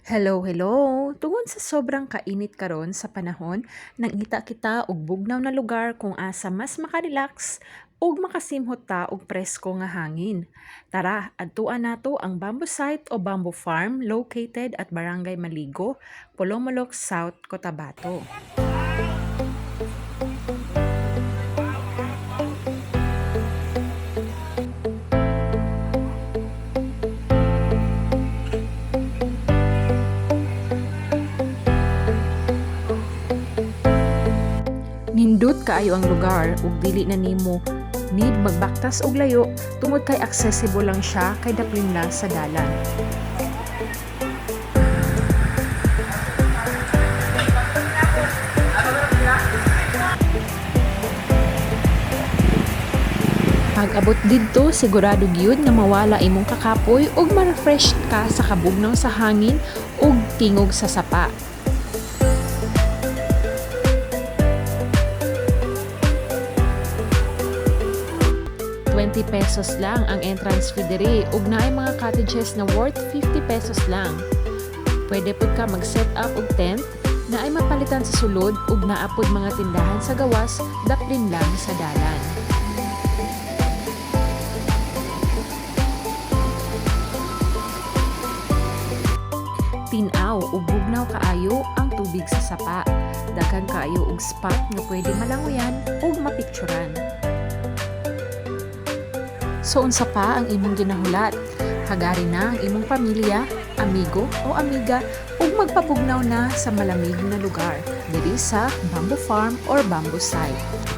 Hello, hello! Tungod sa sobrang kainit karon sa panahon, nangita kita og bugnaw na lugar kung asa mas makarelax ug makasimhot ta og presko nga hangin. Tara, adtuan nato ang bamboo site o bamboo farm located at Barangay Maligo, Polomolok South, Cotabato. Nindot kaayo ang lugar ug dili na nimo need magbaktas og layo tungod kay accessible lang siya kay daplin lang sa dalan. Pag abot didto, sigurado gyud nga mawala imong kakapoy ug ma-refresh ka sa kabugnaw sa hangin ug tingog sa sapa. 20 pesos lang ang entrance fee diri ug naay mga cottages na worth 50 pesos lang. Pwede pud ka mag-set up og tent, naay mapalitan sa sulod ug naapod mga tindahan sa gawas, daplin lang sa dalan. Tinaw ug bugnaw kaayo ang tubig sa sapa. Daghan kaayo og spot nga pwede malangoyan ug mapicturan. So unsa pa ang imong ginahulat? Hagari na ang imong pamilya, amigo o amiga ug magpabugnaw na sa malamig na lugar diri sa bamboo farm or bamboo site.